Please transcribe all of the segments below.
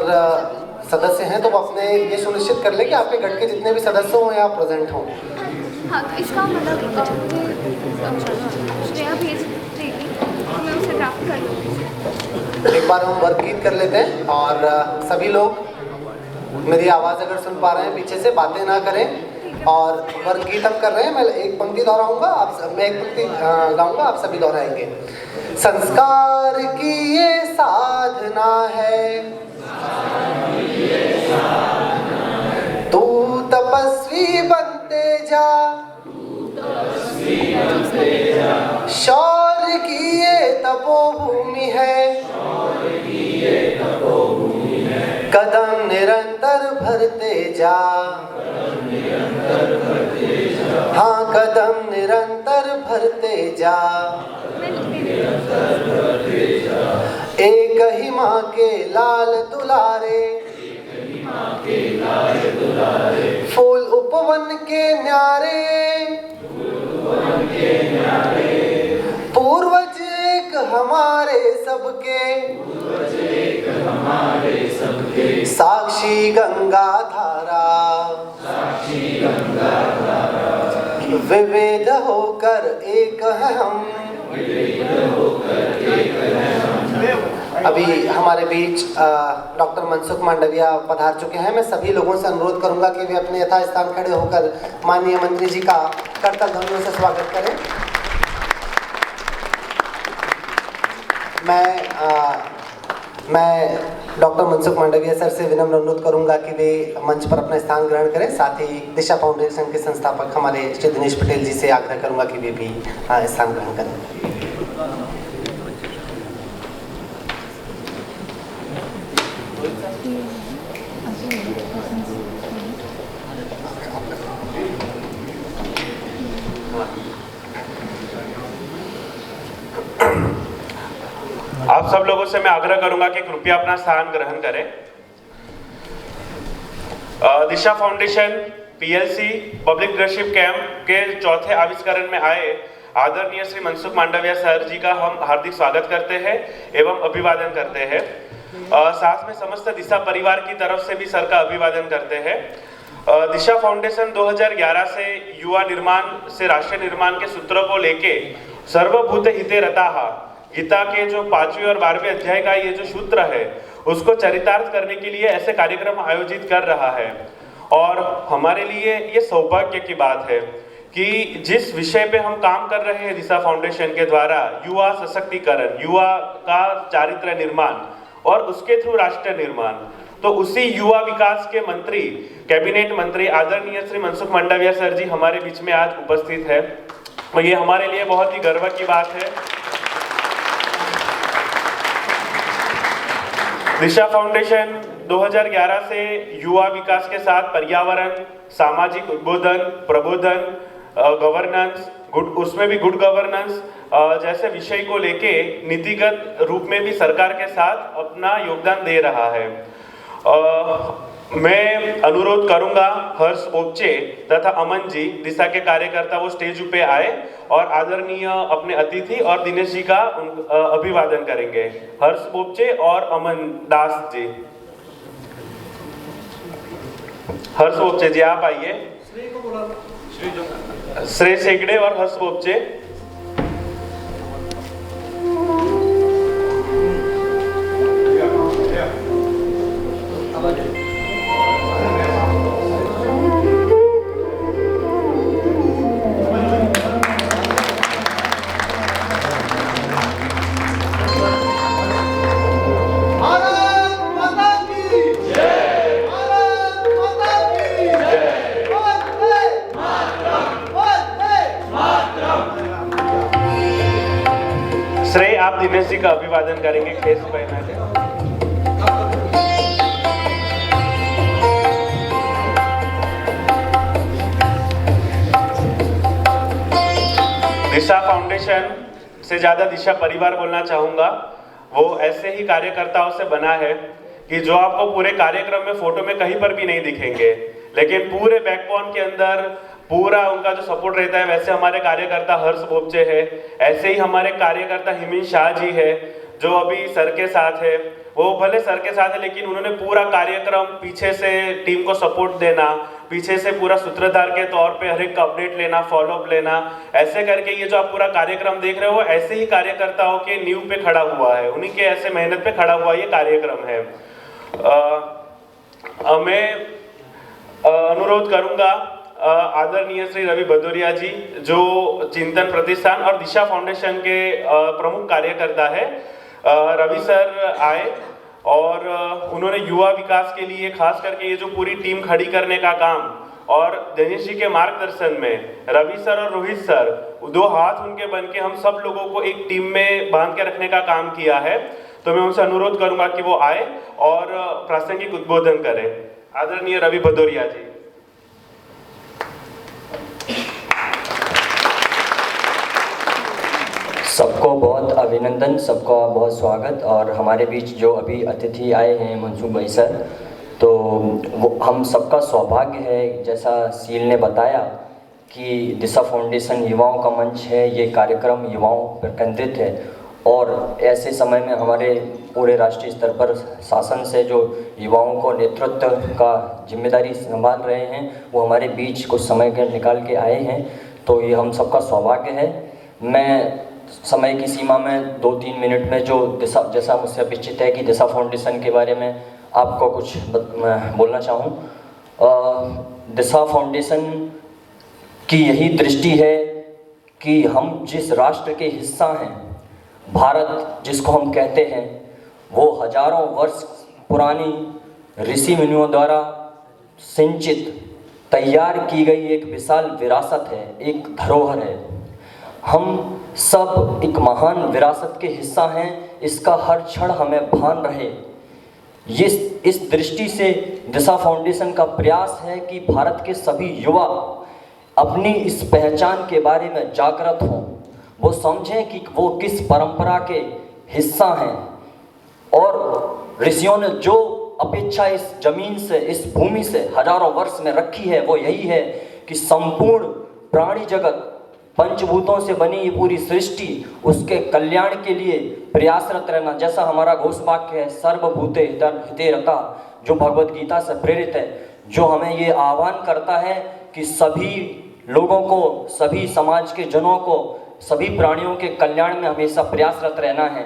अगर सदस्य हैं तो वो अपने ये सुनिश्चित कर ले कि आपके गढ़ के जितने भी सदस्य हों या प्रेजेंट हों। हाँ, तो इसका मतलब श्रेया भेज देगी, मैं उसे ड्राफ्ट कर लूँगी। एक बार हम वर्क गीत कर लेते हैं और सभी लोग मेरी आवाज़ अगर सुन पा रहे हैं पीछे से बातें ना करें। और वर्क गीत हम कर रहे हैं, मैं एक पंक्ति दोहराऊंगा, मैं एक पंक्ति गाऊंगा, आप सभी दोहराएंगे। संस्कार की ये साधना है, तू तपस्वी बनते जा, शौर्य की ये तपोभूमि है, कदम निरंतर भरते जा, हाँ कदम निरंतर भरते जा। एक ही माँ के लाल दुलारे, फूल उपवन के न्यारे, पूर्वज एक हमारे सबके, साक्षी गंगा धारा, विविध होकर एक है हम। अभी हमारे बीच डॉक्टर मनसुख मांडविया पधार चुके हैं। मैं सभी लोगों से अनुरोध करूंगा कि वे अपने यथास्थान खड़े होकर माननीय मंत्री जी का करतल ध्वनियों से स्वागत करें। मैं डॉक्टर मनसुख मांडविया सर से विनम्र अनुरोध करूंगा कि वे मंच पर अपना स्थान ग्रहण करें। साथ ही दिशा फाउंडेशन के संस्थापक हमारे श्री दिनेश पटेल जी से आग्रह करूंगा कि वे भी स्थान ग्रहण करें। आप सब लोगों से मैं आग्रह करूंगा कि कृपया अपना स्थान ग्रहण करें। Disha Foundation PLC Public Leadership Camp के चौथे आविष्करण में आए आदरणीय श्री मनसुख मांडविया सर जी का हम हार्दिक स्वागत करते हैं एवं अभिवादन करते हैं। साथ में समस्त दिशा परिवार की तरफ से भी सर का अभिवादन करते हैं। दिशा फाउंडेशन 2011 से युवा निर्माण से राष्ट्र निर्माण के सूत्रों को लेके सर्वभूत हिते रताः गीता के जो 5वें और 12वें अध्याय का ये जो सूत्र है उसको चरितार्थ करने के लिए ऐसे कार्यक्रम आयोजित कर रहा है। और हमारे लिए ये सौभाग्य की बात है कि जिस विषय पे हम काम कर रहे हैं दिशा फाउंडेशन के द्वारा, युवा सशक्तिकरण, युवा का चारित्र निर्माण और उसके थ्रू राष्ट्र निर्माण, तो उसी युवा विकास के मंत्री, कैबिनेट मंत्री आदरणीय श्री मनसुख मांडविया सर जी हमारे बीच में आज उपस्थित है। तो ये हमारे लिए बहुत ही गर्व की बात है। दिशा फाउंडेशन 2011 से युवा विकास के साथ पर्यावरण, सामाजिक उद्बोधन, प्रबोधन, गवर्नेंस, उसमें भी गुड गवर्नेंस जैसे विषय को लेके नीतिगत रूप में भी सरकार के साथ अपना योगदान दे रहा है। मैं अनुरोध करूंगा हर्ष ओपचे तथा अमन जी दिशा के कार्यकर्ता वो स्टेज पे आए और आदरणीय अपने अतिथि और दिनेश जी का अभिवादन करेंगे। हर्ष ओपचे और अमन दास जी। हर्ष ओपचे जी आप आइए। श्रेय सेगड़े और हर्ष ओपचे। श्रेय आप दिनेश जी का अभिवादन करेंगे खेस पहना के। दिशा फाउंडेशन से ज्यादा दिशा परिवार बोलना चाहूंगा। वो ऐसे ही कार्यकर्ताओं से बना है कि जो आपको पूरे कार्यक्रम में फोटो में कहीं पर भी नहीं दिखेंगे, लेकिन पूरे बैकबोन के अंदर पूरा उनका जो सपोर्ट रहता है। वैसे हमारे कार्यकर्ता हर्ष बोपचे है, ऐसे ही हमारे कार्यकर्ता हिमेश शाह जी है जो अभी सर के साथ है। वो भले सर के साथ है लेकिन उन्होंने पूरा कार्यक्रम पीछे से टीम को सपोर्ट देना, पीछे से पूरा सूत्रधार के तौर पे हर एक का अपडेट लेना, फॉलोअप लेना, ऐसे करके ये जो आप पूरा कार्यक्रम देख रहे हो ऐसे ही कार्यकर्ताओं के नींव पे खड़ा हुआ है, उन्हीं के ऐसे मेहनत पे खड़ा हुआ ये कार्यक्रम है। मैं अनुरोध करूंगा आदरणीय श्री रवि भदौरिया जी जो चिंतन प्रतिष्ठान और दिशा फाउंडेशन के प्रमुख कार्यकर्ता है, रवि सर आए और उन्होंने युवा विकास के लिए खास करके ये जो पूरी टीम खड़ी करने का काम और दिनेश जी के मार्गदर्शन में रवि सर और रोहित सर दो हाथ उनके बन के हम सब लोगों को एक टीम में बांध के रखने का काम किया है। तो मैं उनसे अनुरोध करूंगा कि वो आए और प्रासंगिक उद्बोधन करें। आदरणीय रवि भदौरिया जी। सबको बहुत अभिनंदन, सबको बहुत स्वागत। और हमारे बीच जो अभी अतिथि आए हैं मनसुख भाई सर, तो वो हम सबका सौभाग्य है, जैसा सील ने बताया कि दिशा फाउंडेशन युवाओं का मंच है, ये कार्यक्रम युवाओं पर केंद्रित है और ऐसे समय में हमारे पूरे राष्ट्रीय स्तर पर शासन से जो युवाओं को नेतृत्व का जिम्मेदारी संभाल रहे हैं वो हमारे बीच कुछ समय के निकाल के आए हैं, तो ये हम सबका सौभाग्य है। मैं समय की सीमा में 2-3 मिनट में जो दिशा, जैसा मुझसे अपेक्षित है कि दिशा फाउंडेशन के बारे में आपको कुछ बोलना चाहूँ। दिशा फाउंडेशन की यही दृष्टि है कि हम जिस राष्ट्र के हिस्सा हैं, भारत जिसको हम कहते हैं, वो हजारों वर्ष पुरानी ऋषि मुनियों द्वारा सिंचित तैयार की गई एक विशाल विरासत है, एक धरोहर है। हम सब एक महान विरासत के हिस्सा हैं, इसका हर क्षण हमें भान रहे। ये इस दृष्टि से दिशा फाउंडेशन का प्रयास है कि भारत के सभी युवा अपनी इस पहचान के बारे में जागृत हों, वो समझें कि वो किस परंपरा के हिस्सा हैं और ऋषियों ने जो अपेक्षा इस जमीन से, इस भूमि से हजारों वर्ष में रखी है वो यही है कि संपूर्ण प्राणी जगत, पंचभूतों से बनी ये पूरी सृष्टि, उसके कल्याण के लिए प्रयासरत रहना। जैसा हमारा घोष वाक्य है, सर्वभूते हिते रता, जो भगवत गीता से प्रेरित है, जो हमें ये आह्वान करता है कि सभी लोगों को, सभी समाज के जनों को, सभी प्राणियों के कल्याण में हमेशा प्रयासरत रहना है।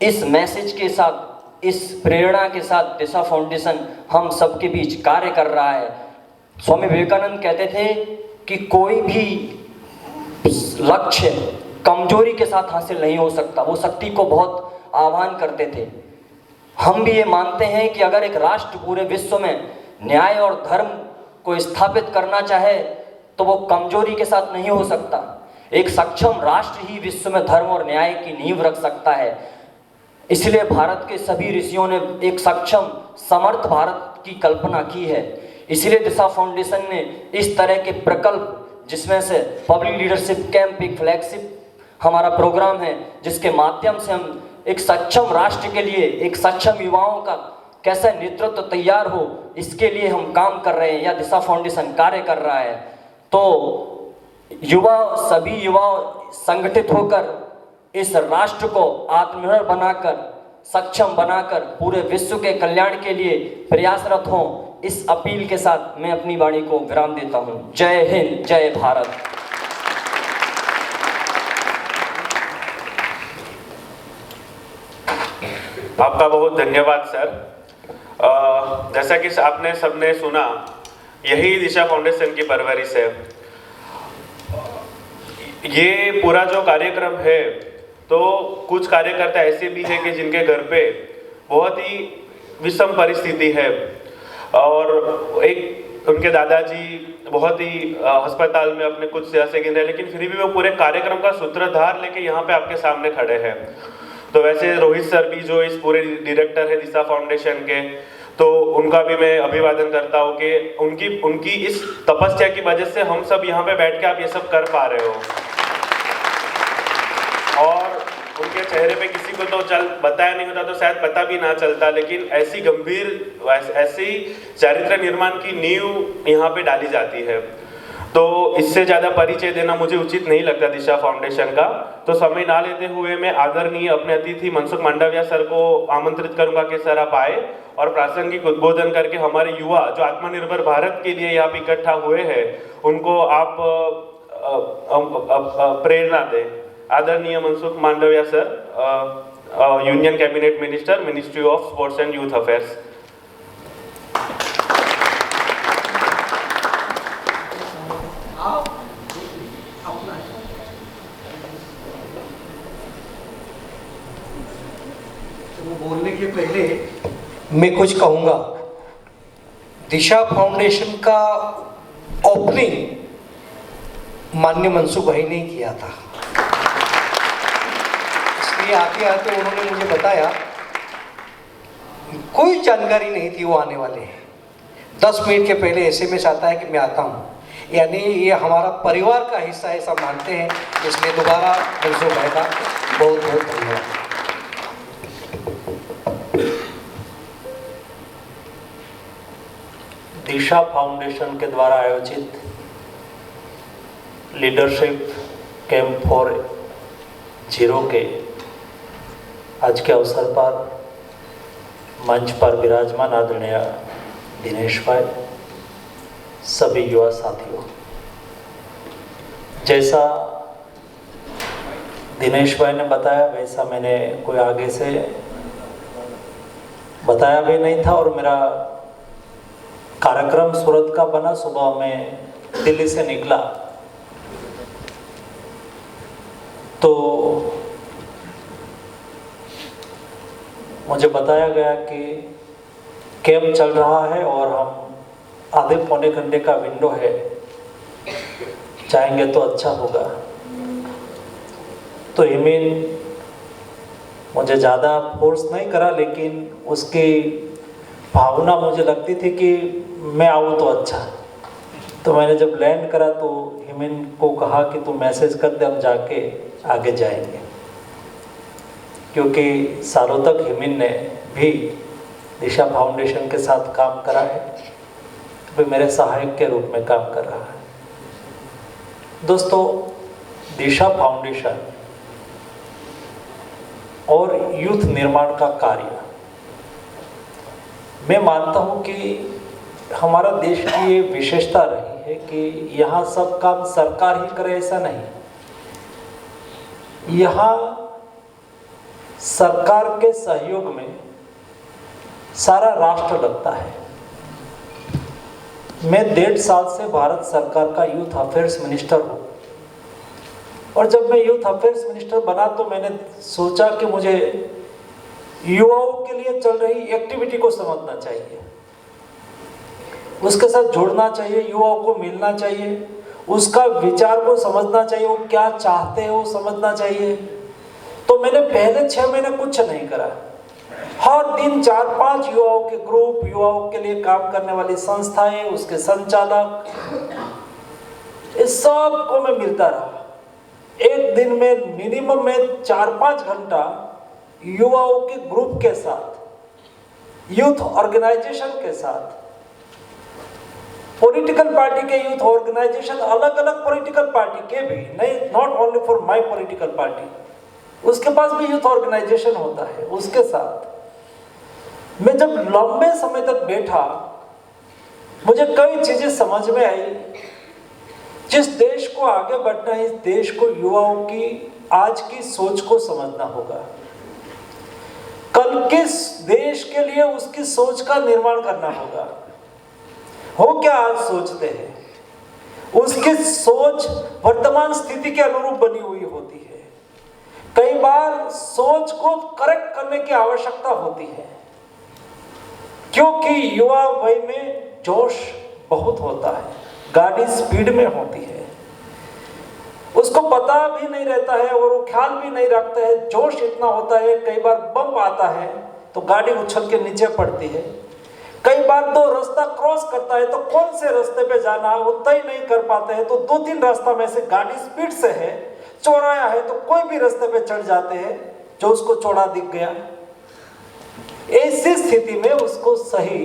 इस मैसेज के साथ, इस प्रेरणा के साथ दिशा फाउंडेशन हम सबके बीच कार्य कर रहा है। स्वामी विवेकानंद कहते थे कि कोई भी लक्ष्य कमजोरी के साथ हासिल नहीं हो सकता, वो शक्ति को बहुत आह्वान करते थे। हम भी ये मानते हैं कि अगर एक राष्ट्र पूरे विश्व में न्याय और धर्म को स्थापित करना चाहे तो वो कमजोरी के साथ नहीं हो सकता। एक सक्षम राष्ट्र ही विश्व में धर्म और न्याय की नींव रख सकता है। इसलिए भारत के सभी ऋषियों ने एक सक्षम, समर्थ भारत की कल्पना की है। इसलिए दिशा फाउंडेशन ने इस तरह के प्रकल्प, जिसमें से पब्लिक लीडरशिप कैंप एक फ्लैगशिप हमारा प्रोग्राम है, जिसके माध्यम से हम एक सक्षम राष्ट्र के लिए, एक सक्षम युवाओं का कैसे नेतृत्व तैयार हो, इसके लिए हम काम कर रहे हैं या दिशा फाउंडेशन कार्य कर रहा है। तो सभी युवा संगठित होकर इस राष्ट्र को आत्मनिर्भर बनाकर, सक्षम बनाकर पूरे विश्व के कल्याण के लिए प्रयासरत हों, इस अपील के साथ मैं अपनी वाणी को विराम देता हूं। जय हिंद, जय भारत। आपका बहुत धन्यवाद सर। जैसा कि आपने सबने सुना, यही दिशा फाउंडेशन की परवरिश है। ये पूरा जो कार्यक्रम है, तो कुछ कार्यकर्ता ऐसे भी हैं कि जिनके घर पे बहुत ही विषम परिस्थिति है और एक उनके दादाजी बहुत ही अस्पताल में अपने कुछ सेवा से गिन रहे हैं, लेकिन फिर भी वो पूरे कार्यक्रम का सूत्रधार लेके यहाँ पे आपके सामने खड़े हैं। तो वैसे रोहित सर भी जो इस पूरे डायरेक्टर है दिशा फाउंडेशन के, तो उनका भी मैं अभिवादन करता हूँ कि उनकी इस तपस्या की वजह से हम सब यहाँ पे बैठ के आप ये सब कर पा रहे हो। और उनके चेहरे पे किसी को तो बताया नहीं होता तो शायद पता भी ना चलता, लेकिन ऐसी गंभीर, ऐसी चारित्र निर्माण की नींव यहाँ पे डाली जाती है। तो इससे ज़्यादा परिचय देना मुझे उचित नहीं लगता दिशा फाउंडेशन का। तो समय ना लेते हुए मैं आदरणीय अपने अतिथि मनसुख मांडविया सर को आमंत्रित करूंगा कि सर आप आए और प्रासंगिक उद्बोधन करके हमारे युवा जो आत्मनिर्भर भारत के लिए यहाँ पे इकट्ठा हुए हैं उनको आप प्रेरणा दें। आदरणीय Mansukh Mandaviya sir, union cabinet minister, ministry of sports and youth affairs. बोलने के पहले मैं कुछ कहूँगा। दिशा फाउंडेशन का ओपनिंग माननीय मनसुख भाई ने किया था, इसलिए आते आते उन्होंने मुझे बताया, कोई जानकारी नहीं थी वो आने वाले हैं। 10 मिनट के पहले SMS आता है कि मैं आता हूँ, यानी ये हमारा परिवार का हिस्सा है, सब मानते हैं। इसलिए दोबारा मनसुख भाई का बहुत बहुत धन्यवाद। दिशा फाउंडेशन के द्वारा आयोजित लीडरशिप कैंप फॉर जीरो के आज के अवसर पर मंच पर विराजमान आदरणीय दिनेश भाई, सभी युवा साथियों, जैसा दिनेश भाई ने बताया वैसा मैंने कोई आगे से बताया भी नहीं था और मेरा कार्यक्रम सूरत का बना। सुबह में दिल्ली से निकला तो मुझे बताया गया कि कैंप चल रहा है और हम आधे पौने घंटे का विंडो है, जाएंगे तो अच्छा होगा। तो हिमेन मुझे ज़्यादा फोर्स नहीं करा, लेकिन उसकी भावना मुझे लगती थी कि मैं आऊँ तो अच्छा। तो मैंने जब लैंड करा तो हिमेन को कहा कि तू मैसेज कर दे, हम जाके आगे जाएंगे, क्योंकि सालों तक हिमेन ने भी दिशा फाउंडेशन के साथ काम करा है, अभी मेरे सहायक के रूप में काम कर रहा है। दोस्तों, दिशा फाउंडेशन और यूथ निर्माण का कार्य, मैं मानता हूं कि हमारा देश की ये विशेषता रही है कि यहाँ सब काम सरकार ही करे, ऐसा नहीं। यहाँ सरकार के सहयोग में सारा राष्ट्र लगता है। मैं 1.5 साल से भारत सरकार का यूथ अफेयर्स मिनिस्टर हूँ और जब मैं यूथ अफेयर्स मिनिस्टर बना तो मैंने सोचा कि मुझे युवाओं के लिए चल रही एक्टिविटी को समझना चाहिए, उसके साथ जुड़ना चाहिए, युवाओं को मिलना चाहिए, उसका विचार को समझना चाहिए, वो क्या चाहते हैं वो समझना चाहिए। तो मैंने पहले 6 महीने कुछ नहीं करा, हर दिन 4-5 युवाओं के ग्रुप, युवाओं के लिए काम करने वाली संस्थाएं, उसके संचालक, इस सब को मैं मिलता रहा। एक दिन में मिनिमम में 4-5 घंटा युवाओं के ग्रुप के साथ, यूथ ऑर्गेनाइजेशन के साथ, पॉलिटिकल पार्टी के यूथ ऑर्गेनाइजेशन, अलग अलग पॉलिटिकल पार्टी के भी नहीं, not only for my political party, उसके पास भी यूथ ऑर्गेनाइजेशन होता है, उसके साथ मैं जब लंबे समय तक बैठा, मुझे कई चीजें समझ में आई। जिस देश को आगे बढ़ना है, इस देश को युवाओं की आज की सोच को समझना होगा। कल के देश के लिए उसकी सोच का निर्माण करना होगा। वो क्या आज सोचते हैं, उसकी सोच वर्तमान स्थिति के अनुरूप बनी हुई होती है। कई बार सोच को करेक्ट करने की आवश्यकता होती है, क्योंकि युवा वय में जोश बहुत होता है, गाड़ी स्पीड में होती है, उसको पता भी नहीं रहता है और वो ख्याल भी नहीं रखता है, जोश इतना होता है। कई बार बम्प आता है तो गाड़ी उछल के नीचे पड़ती है। कई बार तो रास्ता क्रॉस करता है तो कौन से रास्ते पे जाना है वो तय नहीं कर पाते हैं, तो 2-3 रास्ता में से गाड़ी स्पीड से है, चौराया है तो कोई भी रास्ते पे चढ़ जाते हैं जो उसको चौड़ा दिख गया। ऐसी स्थिति में उसको सही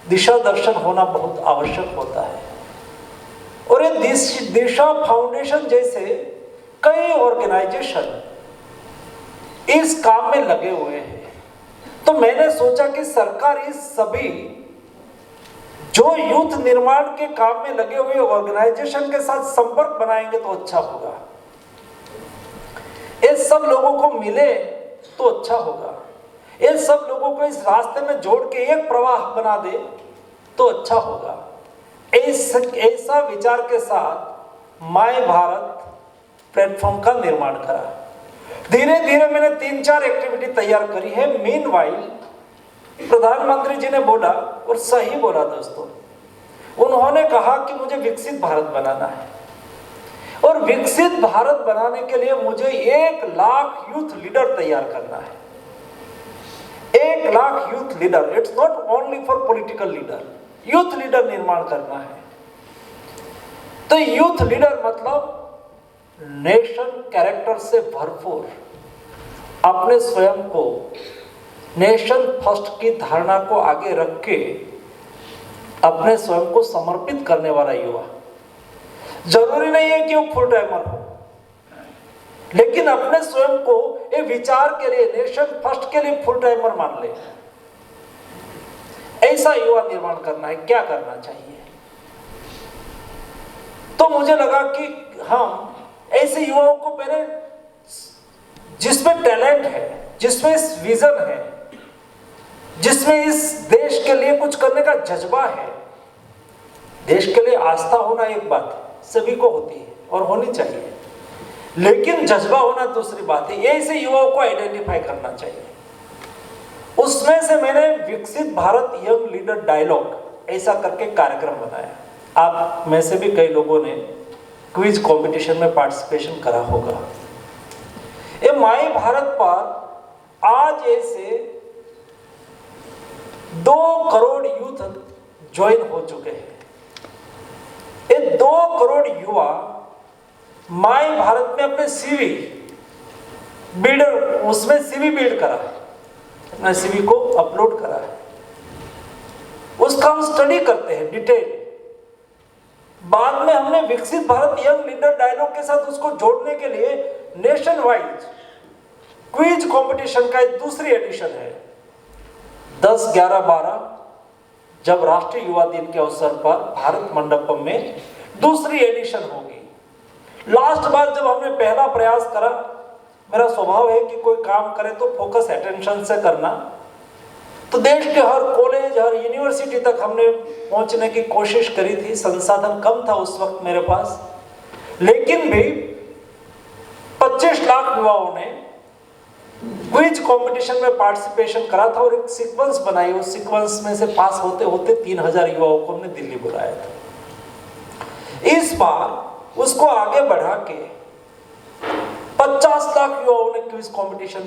दिशा दर्शन होना बहुत आवश्यक होता है। और ये दिशा फाउंडेशन जैसे कई ऑर्गेनाइजेशन इस काम में लगे हुए हैं। तो मैंने सोचा कि सरकार इस सभी जो यूथ निर्माण के काम में लगे हुए ऑर्गेनाइजेशन के साथ संपर्क बनाएंगे तो अच्छा होगा, ये सब लोगों को मिले तो अच्छा होगा, ये सब लोगों को इस रास्ते में जोड़ के एक प्रवाह बना दे तो अच्छा होगा। ऐसा विचार के साथ माय भारत प्लेटफॉर्म का निर्माण करा। धीरे धीरे मैंने 3-4 एक्टिविटी तैयार करी है। मीनवाइल प्रधानमंत्री जी ने बोला, और सही बोला दोस्तों, उन्होंने कहा कि मुझे विकसित भारत बनाना है, और विकसित भारत बनाने के लिए मुझे 1 लाख यूथ लीडर तैयार करना है। 1 lakh youth leader, it's not only for political leader, youth leader निर्माण करना है। तो यूथ लीडर मतलब नेशन कैरेक्टर से भरपूर, अपने स्वयं को नेशन फर्स्ट की धारणा को आगे रख के अपने स्वयं को समर्पित करने वाला युवा। जरूरी नहीं है कि वो फुल टाइमर हो, लेकिन अपने स्वयं को ये विचार के लिए, नेशन फर्स्ट के लिए फुल टाइमर मान ले, ऐसा युवा निर्माण करना है। क्या करना चाहिए? तो मुझे लगा कि हम ऐसे युवाओं को पहले, जिसमें टैलेंट है, जिसमें विजन है, जिसमें इस देश के लिए कुछ करने का जज्बा है। देश के लिए आस्था होना एक बात सभी को होती है और होनी चाहिए, लेकिन जज्बा होना दूसरी बात है। ऐसे युवाओं को आइडेंटिफाई करना चाहिए। उसमें से मैंने विकसित भारत यंग लीडर डायलॉग ऐसा करके कार्यक्रम बनाया। आप में से भी कई लोगों ने क्विज कंपटीशन में पार्टिसिपेशन करा होगा। ये माय भारत पर आज ऐसे 2 करोड़ यूथ ज्वाइन हो चुके हैं। ये 2 करोड़ युवा माय भारत में अपने सीवी बिल्डर, उसमें सीवी बिल्ड करा है, अपने सीवी को अपलोड करा है, उसका हम स्टडी करते हैं डिटेल। बाद में हमने विकसित भारत यंग लीडर डायलॉग के साथ उसको जोड़ने के लिए नेशन वाइड क्विज कंपटीशन का एक दूसरी एडिशन है। 10, 11, 12 जब राष्ट्रीय युवा दिन के अवसर पर भारत मंडपम में दूसरी एडिशन होगी। लास्ट बार जब हमने पहला प्रयास करा, मेरा स्वभाव है कि कोई काम करे तो फोकस अटेंशन से करना, तो देश के हर कॉलेज, हर यूनिवर्सिटी तक हमने पहुंचने की कोशिश करी थी। संसाधन कम था उस वक्त मेरे पास, लेकिन भी 25 लाख युवाओं ने क्विज कंपटीशन में पार्टिसिपेशन करा था और एक सीक्वेंस बनाई। उस सीक्वेंस में से पास होते होते 3000 युवाओं को हमने दिल्ली बुलाया था। इस बार उसको आगे बढ़ा के 50 लाख युवाओं ने क्विज कंपटीशन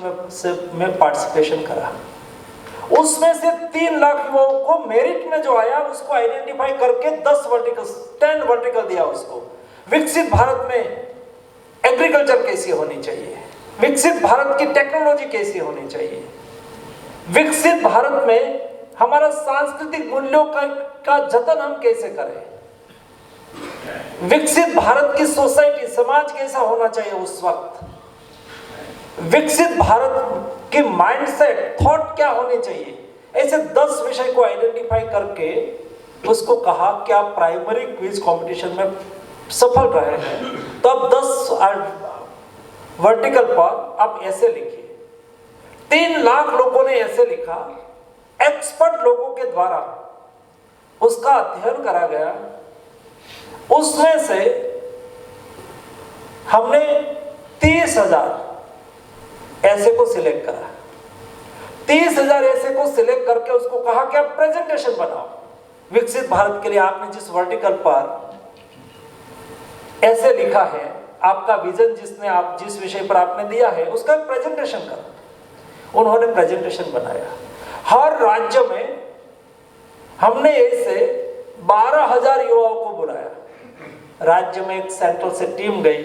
में पार्टिसिपेशन करा। उसमें से 3 लाख युवाओं को मेरिट में जो आया उसको आइडेंटिफाई करके 10 वर्टिकल दिया उसको। विकसित भारत में एग्रीकल्चर कैसी होनी चाहिए, विकसित भारत की टेक्नोलॉजी कैसी होनी चाहिए, विकसित भारत में हमारा सांस्कृतिक मूल्यों का जतन हम कैसे करें, विकसित भारत की सोसाइटी, समाज कैसा होना चाहिए उस वक्त, विकसित भारत की माइंडसेट, थॉट क्या होनी चाहिए। ऐसे 10 विषय को आइडेंटिफाई करके उसको कहा कि आप प्राइमरी क्विज कंपटीशन में सफल रहे हैं तो अब 10 वर्टिकल पर आप ऐसे लिखिए। 3 लाख लोगों ने ऐसे लिखा। एक्सपर्ट लोगों के द्वारा उसका अध्ययन करा गया। उसमें से हमने 30,000 ऐसे को सिलेक्ट करा। 30,000 ऐसे को सिलेक्ट करके उसको कहा कि आप प्रेजेंटेशन बनाओ विकसित भारत के लिए। आपने जिस वर्टिकल पर ऐसे लिखा है, आपका विजन जिस विषय पर आपने दिया है उसका प्रेजेंटेशन करो। उन्होंने प्रेजेंटेशन बनाया। हर राज्य में हमने ऐसे 12,000 युवाओं को बुलाया। राज्य में एक सेंट्रल से टीम गई,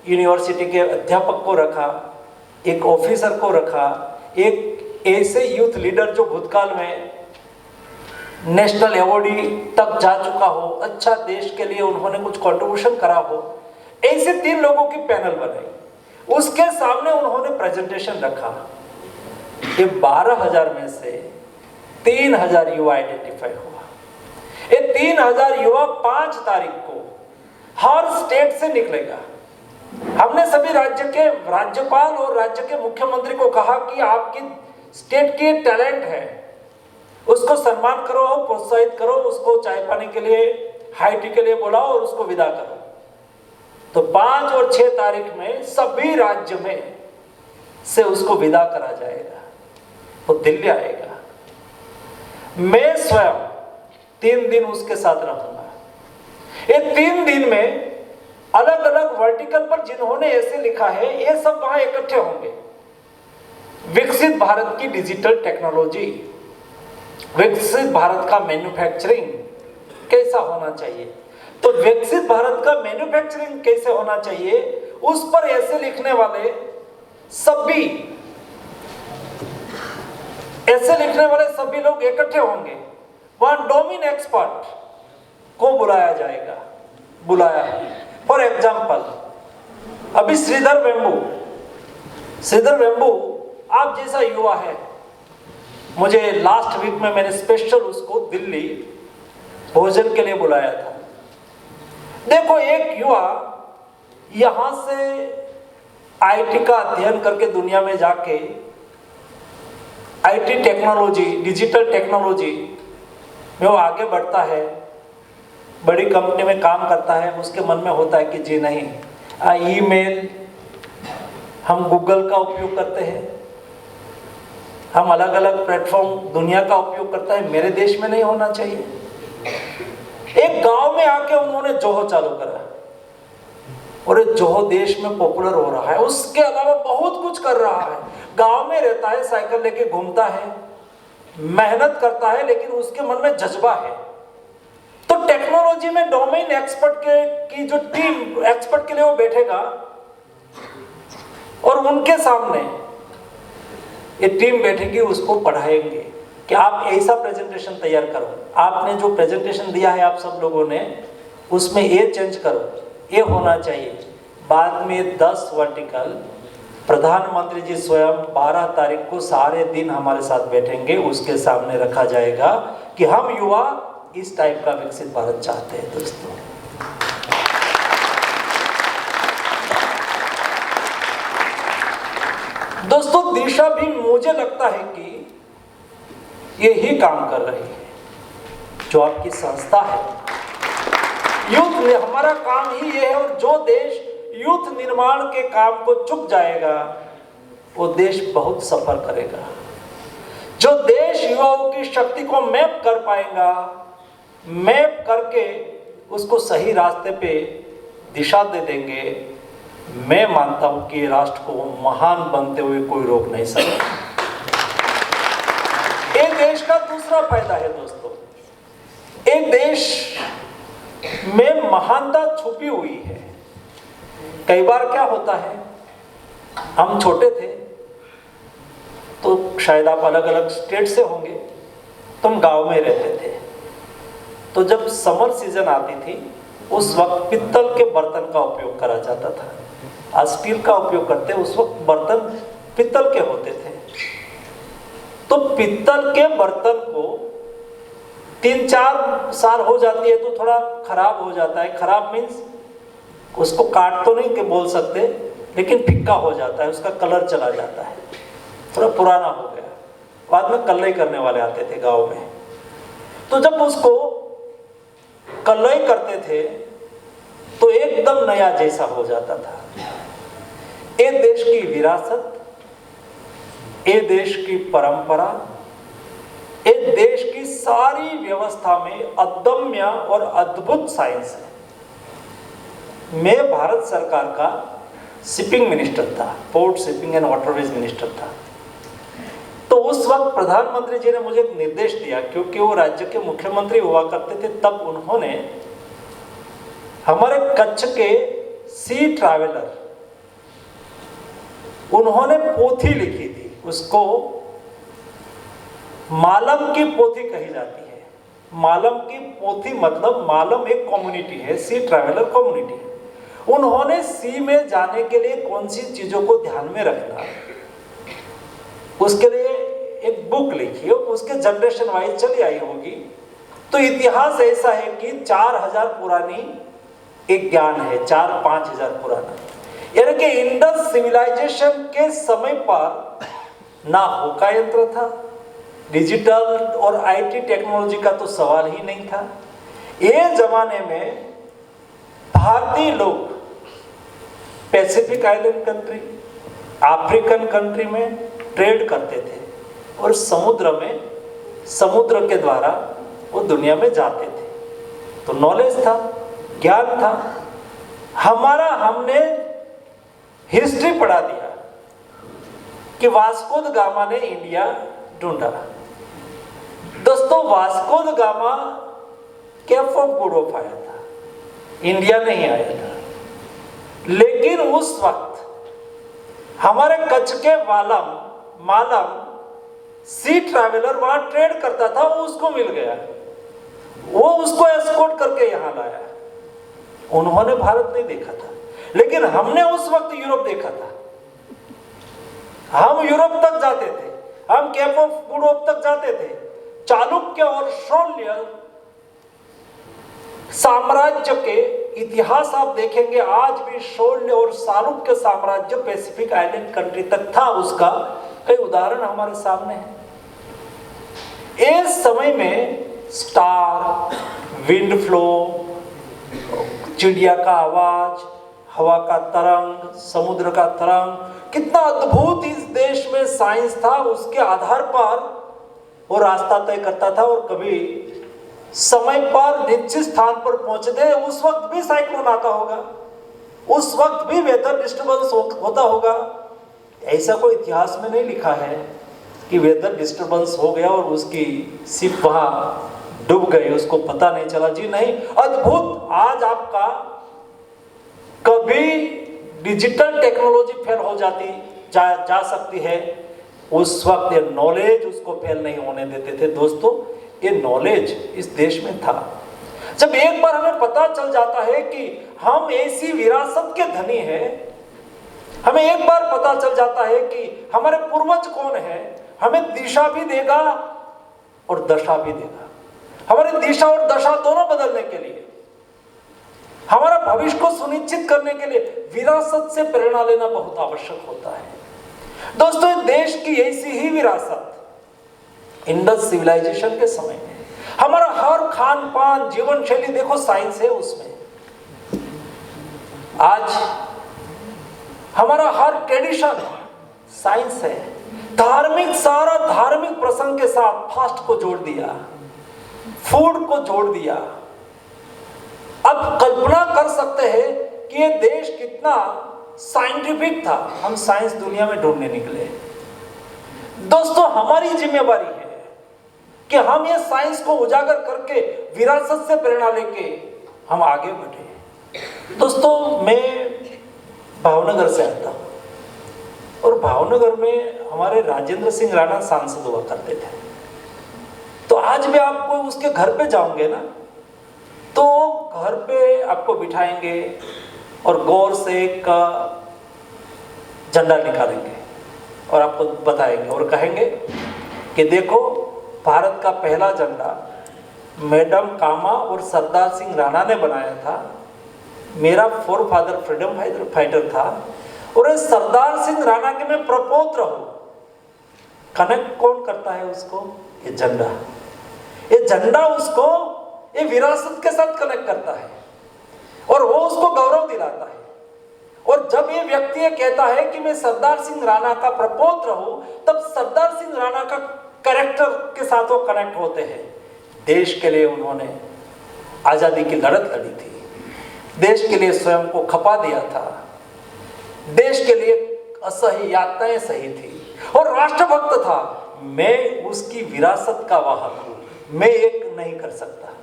यूनिवर्सिटी के अध्यापक को रखा, एक ऑफिसर को रखा, एक ऐसे यूथ लीडर जो भूतकाल में नेशनल अवॉर्डी तक जा चुका हो, अच्छा देश के लिए उन्होंने कुछ कंट्रीब्यूशन करा हो, ऐसे 3 लोगों की पैनल बनाई। उसके सामने उन्होंने प्रेजेंटेशन रखा। ये 12,000 में से 3,000 युवा आइडेंटिफाई हुआ। ये 3,000 युवा 5 तारीख को हर स्टेट से निकलेगा। हमने सभी राज्य के राज्यपाल और राज्य के मुख्यमंत्री को कहा कि आपकी स्टेट की टैलेंट है, उसको सम्मान करो, प्रोत्साहित करो, उसको चाय पानी के लिए, हाई टी के लिए बुलाओ और उसको विदा करो। तो 5 और 6 तारीख में सभी राज्य में से उसको विदा करा जाएगा, वो दिल्ली आएगा। मैं स्वयं 3 दिन उसके साथ रहूंगा। ये 3 दिन में अलग अलग वर्टिकल पर जिन्होंने ऐसे लिखा है, ये सब वहां इकट्ठे होंगे। विकसित भारत की डिजिटल टेक्नोलॉजी, विकसित भारत का मैन्युफैक्चरिंग कैसा होना चाहिए, तो विकसित भारत का मैन्युफैक्चरिंग कैसे होना चाहिए, उस पर ऐसे लिखने वाले सभी लोग इकट्ठे होंगे। वहां डोमेन एक्सपर्ट को बुलाया जाएगा, बुलाया है। फॉर एग्जाम्पल, अभी श्रीधर वेम्बू आप जैसा युवा है, मुझे लास्ट वीक में मैंने स्पेशल उसको दिल्ली भोजन के लिए बुलाया था। देखो, एक युवा यहां से आईटी का अध्ययन करके दुनिया में जाके आईटी टेक्नोलॉजी, डिजिटल टेक्नोलॉजी में वो आगे बढ़ता है, बड़ी कंपनी में काम करता है। उसके मन में होता है कि जी नहीं, ईमेल हम गूगल का उपयोग करते हैं, हम अलग अलग प्लेटफॉर्म दुनिया का उपयोग करता है, मेरे देश में नहीं होना चाहिए। एक गांव में आके उन्होंने जोहो चालू करा और जोहो देश में पॉपुलर हो रहा है। उसके अलावा बहुत कुछ कर रहा है। गांव में रहता है, साइकिल लेके घूमता है, मेहनत करता है, लेकिन उसके मन में जज्बा है। तो टेक्नोलॉजी में डोमेन एक्सपर्ट की जो टीम एक्सपर्ट के लिए वो बैठेगा और उनके सामने ये टीम बैठेगी, उसको पढ़ाएंगे कि आप ऐसा प्रेजेंटेशन तैयार करो, आपने जो प्रेजेंटेशन दिया है आप सब लोगों ने, उसमें ये चेंज करो, ये होना चाहिए। बाद में 10 वर्टिकल प्रधानमंत्री जी स्वयं 12 तारीख को सारे दिन हमारे साथ बैठेंगे, उसके सामने रखा जाएगा कि हम युवा इस टाइप का विकसित भारत चाहते हैं। दोस्तों दिशा भी मुझे लगता है कि यही काम कर रही है, जो आपकी संस्था है। यूथ में हमारा काम ही ये है, और जो देश यूथ निर्माण के काम को चुक जाएगा वो देश बहुत सफर करेगा। जो देश युवाओं की शक्ति को मैप कर पाएगा, मैप करके उसको सही रास्ते पे दिशा दे देंगे, मैं मानता हूं कि राष्ट्र को महान बनते हुए कोई रोक नहीं सकता। एक देश का दूसरा फायदा है दोस्तों, एक देश में महानता छुपी हुई है। कई बार क्या होता है, हम छोटे थे तो शायद आप अलग अलग स्टेट से होंगे, तुम गांव में रहते थे, तो जब समर सीजन आती थी उस वक्त पित्तल के बर्तन का उपयोग करा जाता था। आज स्टील का उपयोग करते, उस वक्त बर्तन पित्तल के होते थे। तो पित्तल के बर्तन को 3-4 साल हो जाती है तो थोड़ा खराब हो जाता है। खराब मीन्स उसको काट तो नहीं के बोल सकते, लेकिन फिक्का हो जाता है, उसका कलर चला जाता है, थोड़ा पुराना हो गया। बाद में कलई करने वाले आते थे गांव में, तो जब उसको कलई करते थे तो एकदम नया जैसा हो जाता था। ये देश की विरासत, ये देश की परंपरा, ये देश की सारी व्यवस्था में अदम्य और अद्भुत साइंस है। मैं भारत सरकार का शिपिंग मिनिस्टर था, port shipping and waterways minister था। तो उस वक्त प्रधानमंत्री जी ने मुझे एक निर्देश दिया, क्योंकि वो राज्य के मुख्यमंत्री हुआ करते थे, तब उन्होंने हमारे कच्छ के सी ट्रैवलर, उन्होंने पोथी लिखी थी, उसको मालम की पोथी कही जाती है। मालम की पोथी, मतलब मालम एक कम्युनिटी है, सी ट्रैवलर कम्युनिटी है। उन्होंने सी में जाने के लिए कौन सी चीजों को ध्यान में रखना, उसके लिए एक बुक लिखी है, उसके जनरेशन वाइज चली आई होगी। तो इतिहास ऐसा है कि 4000 पुरानी एक ज्ञान है, 4-5 हजार पुराना, यानी कि इंडस सिविलाइजेशन के समय पर ना होका यंत्र था, डिजिटल और आईटी टेक्नोलॉजी का तो सवाल ही नहीं था। ये जमाने में भारतीय लोग Pacific island country, African country में ट्रेड करते थे और समुद्र के द्वारा वो दुनिया में जाते थे। तो नॉलेज था, ज्ञान था हमने हिस्ट्री पढ़ा दिया कि वास्को द गामा ने इंडिया ढूंढा। दोस्तों, Vasco da Gama Cape of Good Hope आया था, इंडिया नहीं आया था। लेकिन उस वक्त हमारे कच्छ के मालम सी ट्रैवलर वहां ट्रेड करता था, वो उसको मिल गया, वो उसको एस्कॉर्ट करके यहां लाया। उन्होंने भारत नहीं देखा था, लेकिन हमने उस वक्त यूरोप देखा था। हम यूरोप तक जाते थे, हम केप ऑफ गुड होप तक जाते थे। चालुक्य और शौल्य साम्राज्य के इतिहास आप देखेंगे, आज भी शौल्य और चालुक्य साम्राज्य पैसिफिक आइलैंड कंट्री तक था। उसका कई उदाहरण हमारे सामने है। इस समय में स्टार, विंड फ्लो, चिड़िया का आवाज, हवा का तरंग, समुद्र का तरंग, कितना अद्भुत इस देश में साइंस था। उसके आधार पर वो रास्ता तय करता था और कभी समय पर निश्चित स्थान पर पहुंचते। उस वक्त भी साइक्लोन आता होगा, उस वक्त भी वेदर डिस्टर्बेंस होता होगा। ऐसा कोई इतिहास में नहीं लिखा है कि वेदर डिस्टर्बेंस हो गया और उसकी शिप वहां डूब गई, उसको पता नहीं चला। जी नहीं, अद्भुत। आज आपका कभी डिजिटल टेक्नोलॉजी फेल हो जाती जा सकती है, उस वक्त ये नॉलेज उसको फेल नहीं होने देते थे। दोस्तों, ये नॉलेज इस देश में था। जब एक बार हमें पता चल जाता है कि हम ऐसी विरासत के धनी हैं, हमें एक बार पता चल जाता है कि हमारे पूर्वज कौन है, हमें दिशा भी देगा और दशा भी देगा। हमारी दिशा और दशा दोनों बदलने के लिए, हमारा भविष्य को सुनिश्चित करने के लिए विरासत से प्रेरणा लेना बहुत आवश्यक होता है। दोस्तों, देश की ऐसी ही विरासत इंडस सिविलाइजेशन के समय में, हमारा हर खान पान, जीवन शैली देखो, साइंस है उसमें। आज हमारा हर ट्रेडिशन साइंस है। सारा धार्मिक प्रसंग के साथ फास्ट को जोड़ दिया, फूड को जोड़ दिया। अब कल्पना कर सकते हैं कि ये देश कितना साइंटिफिक था। हम साइंस दुनिया में ढूंढने निकले। दोस्तों, हमारी जिम्मेवारी है कि हम ये साइंस को उजागर करके विरासत से प्रेरणा लेके हम आगे बढ़े। दोस्तों, मैं भावनगर से आता हूँ और भावनगर में हमारे राजेंद्र सिंह राणा सांसद हुआ करते थे। तो आज भी आपको उसके घर पे जाओगे ना, तो घर पे आपको बिठाएंगे और गौर से एक झंडा निकालेंगे और आपको बताएंगे और कहेंगे कि देखो, भारत का पहला झंडा मैडम कामा और सरदार सिंह राणा ने बनाया था। मेरा फोरफादर फ्रीडम फाइटर था और इस सरदार सिंह राणा के मैं प्रपौत्र हूं। कनेक्ट कौन करता है उसको? ये झंडा। ये झंडा उसको ये विरासत के साथ कनेक्ट करता है और वो उसको गौरव दिलाता है। और जब ये व्यक्ति ये कहता है कि मैं सरदार सिंह राणा का प्रपौत्र हूं, तब सरदार सिंह राणा का कैरेक्टर के साथ वो कनेक्ट होते हैं। देश के लिए उन्होंने आजादी की लड़त लड़ी थी, देश के लिए स्वयं को खपा दिया था, देश के लिए असह्य यातनाएं सही थी और राष्ट्रभक्त था। मैं उसकी विरासत का वाहक हूं। मैं एक नहीं कर सकता,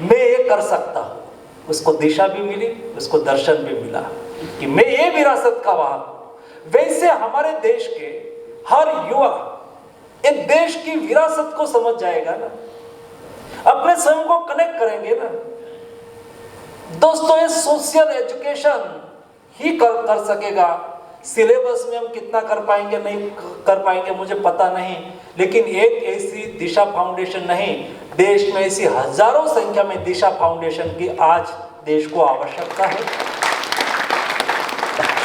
मैं ये कर सकता हूं। उसको दिशा भी मिली, उसको दर्शन भी मिला कि मैं ये विरासत का वाहक हूं। वैसे हमारे देश के हर युवा एक देश की विरासत को समझ जाएगा ना। अपने स्वयं को कनेक्ट करेंगे ना दोस्तों। ये सोशल एजुकेशन ही कर सकेगा। सिलेबस में हम कितना कर पाएंगे नहीं कर पाएंगे मुझे पता नहीं, लेकिन एक ऐसी दिशा फाउंडेशन नहीं, देश में ऐसी हजारों संख्या में दिशा फाउंडेशन की आज देश को आवश्यकता है।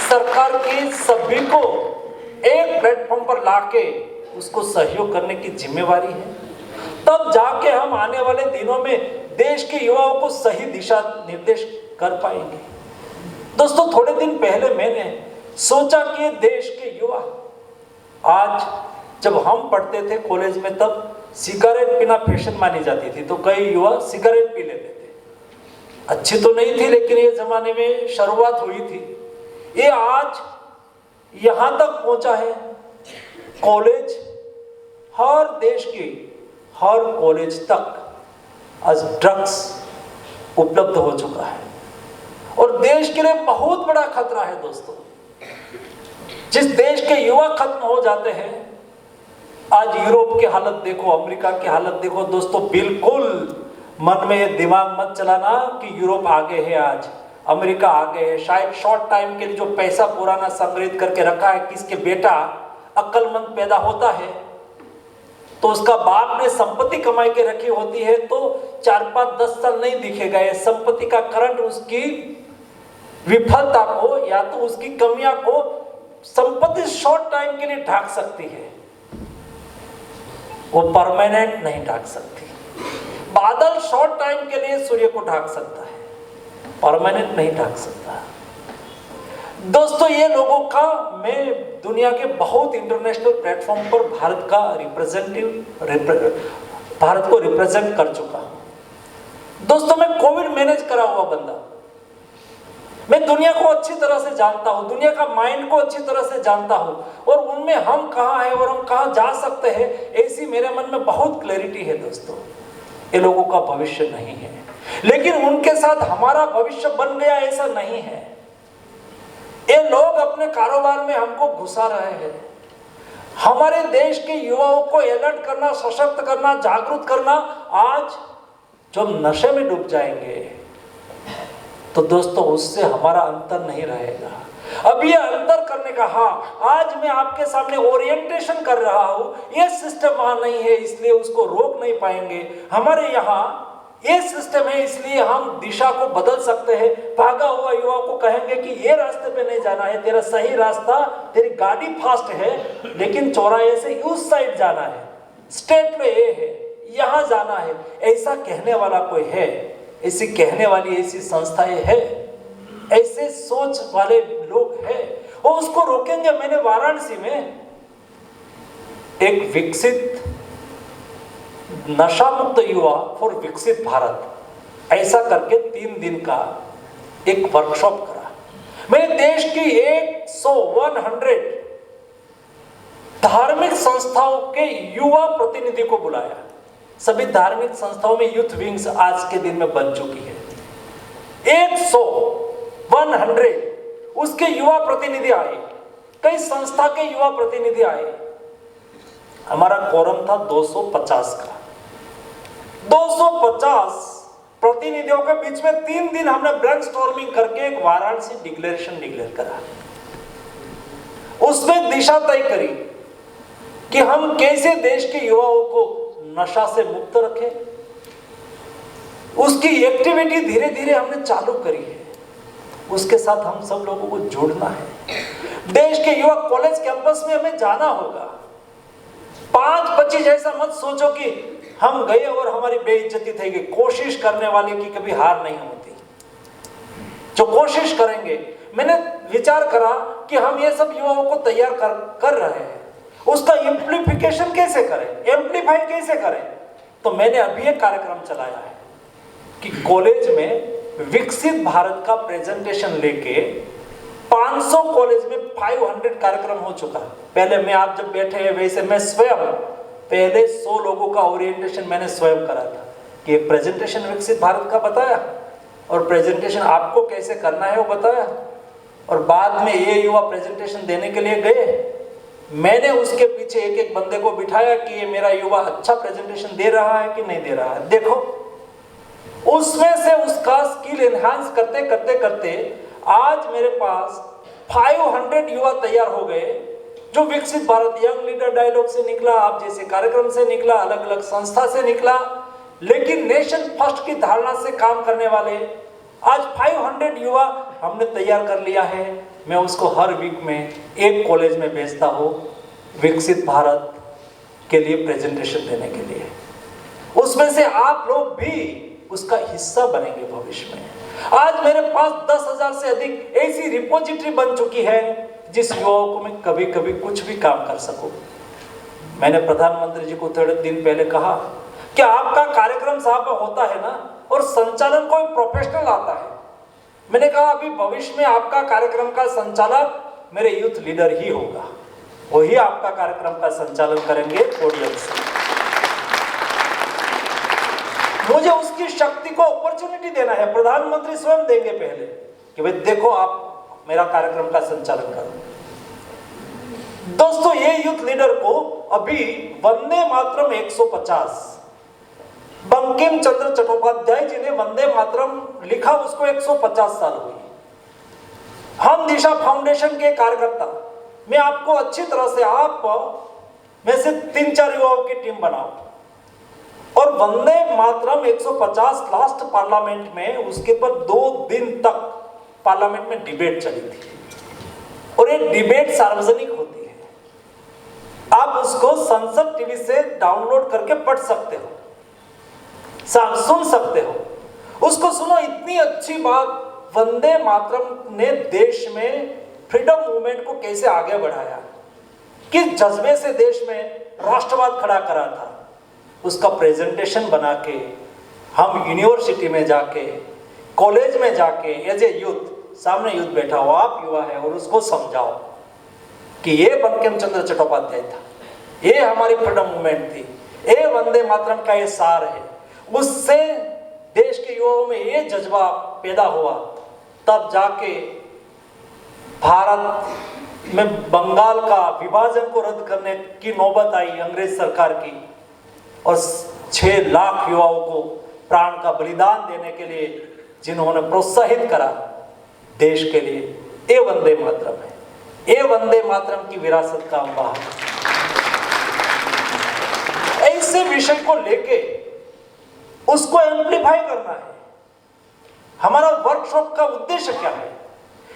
सरकार की सभी को एक प्लेटफॉर्म पर लाके उसको सहयोग करने की जिम्मेवारी है, तब जाके हम आने वाले दिनों में देश के युवाओं को सही दिशा निर्देश कर पाएंगे। दोस्तों थोड़े दिन पहले मैंने सोचा कि देश के युवा, आज जब हम पढ़ते थे कॉलेज में तब सिगरेट पीना फैशन मानी जाती थी, तो कई युवा सिगरेट पी लेते थे। अच्छी तो नहीं थी लेकिन ये जमाने में शुरुआत हुई थी। ये आज यहां तक पहुंचा है, कॉलेज हर देश की हर कॉलेज तक आज ड्रग्स उपलब्ध हो चुका है और देश के लिए बहुत बड़ा खतरा है दोस्तों। जिस देश के युवा खत्म हो जाते हैं, आज यूरोप की हालत देखो, अमेरिका की हालत देखो दोस्तों। बिल्कुल मन में दिमाग मत चलाना कि यूरोप आगे है, आज अमेरिका आगे है। शायद शॉर्ट टाइम के लिए जो पैसा पुराना संग्रहित करके रखा है, किसके बेटा अक्लमंद पैदा होता है तो उसका बाप ने संपत्ति कमाई के रखी होती है तो 4, 5, 10 साल नहीं दिखेगा। ये संपत्ति का करंट उसकी विफलता को या तो उसकी कमियां को संपत्ति शॉर्ट टाइम के लिए ढाक सकती है, वो परमानेंट नहीं ढाक सकती। बादल शॉर्ट टाइम के लिए सूर्य को ढाक सकता है, परमानेंट नहीं ढाक सकता। दोस्तों ये लोगों का, मैं दुनिया के बहुत इंटरनेशनल प्लेटफॉर्म पर भारत को रिप्रेजेंट कर चुका हूं। दोस्तों मैं कोविड मैनेज करा हुआ बंदा, मैं दुनिया को अच्छी तरह से जानता हूं, दुनिया का माइंड को अच्छी तरह से जानता हूं और उनमें हम कहां हैं और हम कहां जा सकते हैं, ऐसी मेरे मन में बहुत क्लैरिटी है दोस्तों। ये लोगों का भविष्य नहीं है, लेकिन उनके साथ हमारा भविष्य बन गया ऐसा नहीं है। ये लोग अपने कारोबार में हमको घुसा रहे हैं। हमारे देश के युवाओं को अलर्ट करना, सशक्त करना, जागरूक करना। आज जब नशे में डूब जाएंगे तो दोस्तों उससे हमारा अंतर नहीं रहेगा। अब ये अंतर करने का, हाँ आज मैं आपके सामने ओरिएंटेशन कर रहा हूं, ये सिस्टम वहां नहीं है इसलिए उसको रोक नहीं पाएंगे। हमारे यहाँ ये सिस्टम है इसलिए हम दिशा को बदल सकते हैं। भागा हुआ युवा को कहेंगे कि ये रास्ते पे नहीं जाना है, तेरा सही रास्ता, तेरी गाड़ी फास्ट है लेकिन चौराहे से उस साइड जाना है, स्टेट पे ये है, यहाँ जाना है। ऐसा कहने वाला कोई है, ऐसी कहने वाली ऐसी संस्थाएं है, ऐसे सोच वाले लोग हैं, वो उसको रोकेंगे। मैंने वाराणसी में एक विकसित नशा मुक्त युवा फॉर विकसित भारत ऐसा करके 3 दिन का एक वर्कशॉप करा। मैंने देश की 100 धार्मिक संस्थाओं के युवा प्रतिनिधि को बुलाया। सभी धार्मिक संस्थाओं में यूथ विंग्स आज के दिन में बन चुकी है। 100 उसके युवा प्रतिनिधि आए, कई संस्था के युवा प्रतिनिधि आए। हमारा कोरम था 250 का। 250 प्रतिनिधियों के बीच में 3 दिन हमने ब्रेनस्टॉर्मिंग करके एक वाराणसी डिक्लेरेशन डिक्लेयर करा। उसमें दिशा तय करी कि हम कैसे देश के युवाओं को नशा से मुक्त रखें। उसकी एक्टिविटी धीरे धीरे हमने चालू करी है। उसके साथ हम सब लोगों को जोड़ना है। देश के युवा कॉलेज कैंपस में हमें जाना होगा। 5-25 ऐसा मत सोचो कि हम गए और हमारी बेइज्जती થઈ गई। कोशिश करने वाले की कभी हार नहीं होती। जो कोशिश करेंगे, मैंने विचार करा कि हम ये सब युवाओं को तैयार कर रहे हैं, उसका एम्प्लीफिकेशन कैसे करें, एम्प्लीफाई कैसे करें। तो मैंने अभी एक कार्यक्रम चलाया है कि कॉलेज में विकसित भारत का प्रेजेंटेशन लेके 500 कॉलेज में 500 कार्यक्रम हो चुका। पहले मैं, आप जब बैठे हैं वैसे मैं स्वयं पहले 100 लोगों का ओरिएंटेशन मैंने स्वयं करा था कि एक प्रेजेंटेशन विकसित भारत का बताया और प्रेजेंटेशन आपको कैसे करना है वो बताया। और बाद में ये युवा प्रेजेंटेशन देने के लिए गए, मैंने उसके पीछे एक एक बंदे को बिठाया कि ये मेरा युवा अच्छा प्रेजेंटेशन दे रहा है कि नहीं दे रहा है। देखो, उसमें से उसका स्किल एनहांस करते करते करते आज मेरे पास 500 युवा तैयार हो गए, जो विकसित भारत यंग लीडर डायलॉग से निकला, आप जैसे कार्यक्रम से निकला, अलग अलग संस्था से निकला, लेकिन नेशन फर्स्ट की धारणा से काम करने वाले आज 500 युवा हमने तैयार कर लिया है। मैं उसको हर वीक में एक कॉलेज में भेजता हूँ विकसित भारत के लिए प्रेजेंटेशन देने के लिए। उसमें से आप लोग भी उसका हिस्सा बनेंगे भविष्य में। आज मेरे पास 10,000 से अधिक ऐसी रिपोजिटरी बन चुकी है जिस युवाओं को मैं कभी कभी कुछ भी काम कर सकूं। मैंने प्रधानमंत्री जी को थोड़े दिन पहले कहा कि आपका कार्यक्रम साहब होता है ना, और संचालन कोई प्रोफेशनल आता है। मैंने कहा अभी भविष्य में आपका कार्यक्रम का संचालक मेरे यूथ लीडर ही होगा, वही आपका कार्यक्रम का संचालन करेंगे पोडियम से। मुझे उसकी शक्ति को अपॉर्चुनिटी देना है, प्रधानमंत्री स्वयं देंगे पहले कि भाई देखो आप मेरा कार्यक्रम का संचालन करो। दोस्तों, ये यूथ लीडर को अभी वंदे मातरम 150, बंकिम चंद्र चट्टोपाध्याय जी ने वंदे मातरम लिखा, उसको 150 साल हुई। हम दिशा फाउंडेशन के कार्यकर्ता, मैं आपको अच्छी तरह से आप में से 3-4 युवाओं की टीम बनाओ और वंदे मातरम 150 लास्ट पार्लियामेंट में उसके पर 2 दिन तक पार्लियामेंट में डिबेट चली थी, और ये डिबेट सार्वजनिक होती है। आप उसको संसद टीवी से डाउनलोड करके पढ़ सकते हो, सुन सकते हो, उसको सुनो। इतनी अच्छी बात, वंदे मातरम ने देश में फ्रीडम मूवमेंट को कैसे आगे बढ़ाया, किस जज्बे से देश में राष्ट्रवाद खड़ा करा था, उसका प्रेजेंटेशन बना के हम यूनिवर्सिटी में जाके, कॉलेज में जाके एज ए यूथ, सामने यूथ बैठा हो, आप युवा है, और उसको समझाओ कि ये बंकिम चंद्र चट्टोपाध्याय था, ये हमारी फ्रीडम मूवमेंट थी, ये वंदे मातरम का ये सार है। उससे देश के युवाओं में ये जज्बा पैदा हुआ, तब जाके भारत में बंगाल का विभाजन को रद्द करने की नौबत आई अंग्रेज सरकार की, और 6 लाख युवाओं को प्राण का बलिदान देने के लिए जिन्होंने प्रोत्साहित करा देश के लिए, ये वंदे मातरम है। ये वंदे मातरम की विरासत का अंबार। ऐसे विषय को लेके उसको एम्प्लीफाई करना है। हमारा वर्कशॉप का उद्देश्य क्या है,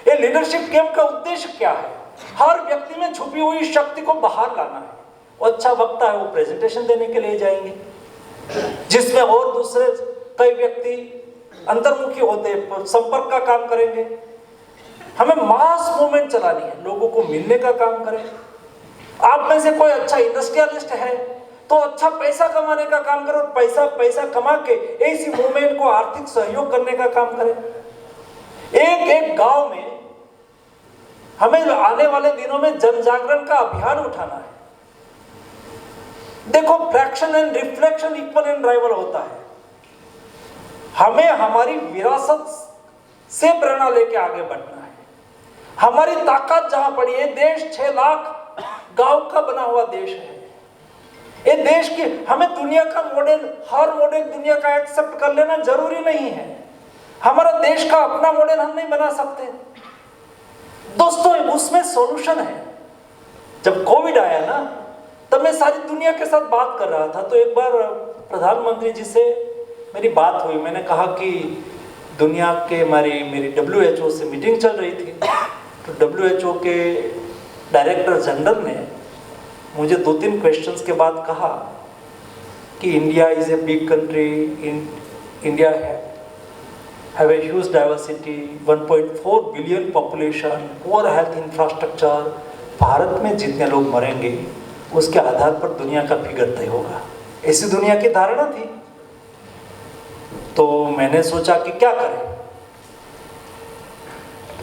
ये लीडरशिप कैंप का उद्देश्य क्या है? हर व्यक्ति में छुपी हुई शक्ति को बाहर लाना है। वो अच्छा वक्ता है, वो प्रेजेंटेशन देने के लिए जाएंगे, जिसमें और दूसरे कई व्यक्ति अंतर्मुखी होते संपर्क का काम करेंगे। हमें मास मूवमेंट चलानी है, लोगों को मिलने का काम करें। आप में से कोई अच्छा इंडस्ट्रियलिस्ट है तो अच्छा पैसा कमाने का काम करो, पैसा कमा के ऐसी मूवमेंट को आर्थिक सहयोग करने का काम करें। एक एक गांव में हमें आने वाले दिनों में जन जागरण का अभियान उठाना है। देखो, fraction and reflection equal and rival होता है। हमें हमारी विरासत से प्रेरणा लेके आगे बढ़ना है। हमारी ताकत जहां पड़ी है, देश 6 लाख गांव का बना हुआ देश है। ये देश की, हमें दुनिया का मॉडल, हर मॉडल दुनिया का एक्सेप्ट कर लेना जरूरी नहीं है। हमारा देश का अपना मॉडल हम नहीं बना सकते। दोस्तों, उसमें सॉल्यूशन है। जब कोविड आया ना, तब मैं सारी दुनिया के साथ बात कर रहा था, तो एक बार प्रधानमंत्री जी से मेरी बात हुई। मैंने कहा कि दुनिया के मेरी WHO से मीटिंग चल रही थी, तो WHO के डायरेक्टर जनरल ने मुझे 2-3 क्वेश्चंस के बाद कहा कि India is a big country, India have a huge diversity, 1.4 billion population, poor health infrastructure. Bharat में जितने लोग मरेंगे उसके आधार पर दुनिया का फिगर तय होगा, ऐसी दुनिया की धारणा थी। तो मैंने सोचा कि क्या करें।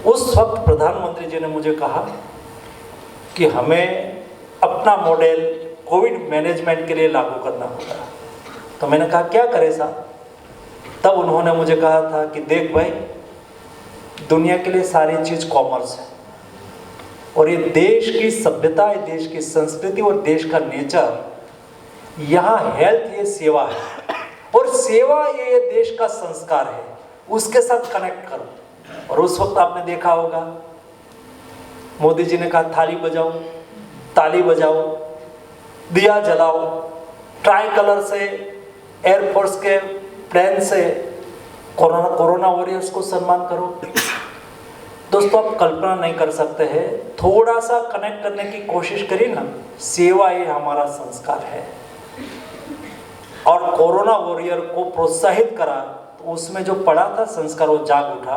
उस वक्त प्रधानमंत्री जी ने मुझे कहा कि हमें अपना मॉडल कोविड मैनेजमेंट के लिए लागू करना होगा। तो मैंने कहा क्या करें साहब? तब उन्होंने मुझे कहा था कि देख भाई, दुनिया के लिए सारी चीज़ कॉमर्स है। और ये देश की सभ्यता है, देश की संस्कृति और देश का नेचर। यहाँ हेल्थ ये सेवा है और सेवा ये देश का संस्कार है, उसके साथ कनेक्ट करो। और उस वक्त आपने देखा होगा मोदी जी ने कहा थाली बजाओ, ताली बजाओ, दिया जलाओ, ट्राई कलर से एयरफोर्स के प्लेन से कोरोना वॉरियर्स को सम्मान करो। दोस्तों आप कल्पना नहीं कर सकते हैं, थोड़ा सा कनेक्ट करने की कोशिश करिए ना, सेवा ये हमारा संस्कार है। और कोरोना वॉरियर को प्रोत्साहित करा तो उसमें जो पड़ा था संस्कार वो जाग उठा।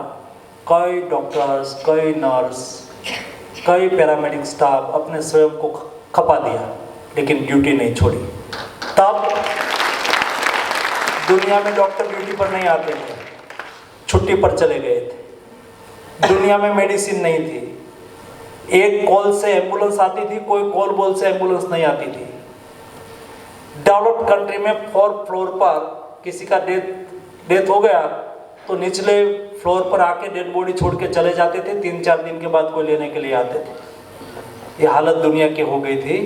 कई डॉक्टर्स, कई नर्स, कई पैरामेडिक स्टाफ अपने स्वयं को खपा दिया, लेकिन ड्यूटी नहीं छोड़ी। तब दुनिया में डॉक्टर ड्यूटी पर नहीं आते थे, छुट्टी पर चले गए थे। दुनिया में मेडिसिन नहीं थी, एक कॉल से एम्बुलेंस आती थी, कोई कॉल बोल से एम्बुलेंस नहीं आती थी। डेवलप्ड कंट्री में 4th फ्लोर पर किसी का डेथ हो गया तो निचले फ्लोर पर आके डेड बॉडी छोड़ के चले जाते थे, 3-4 दिन के बाद कोई लेने के लिए आते थे। ये हालत दुनिया की हो गई थी।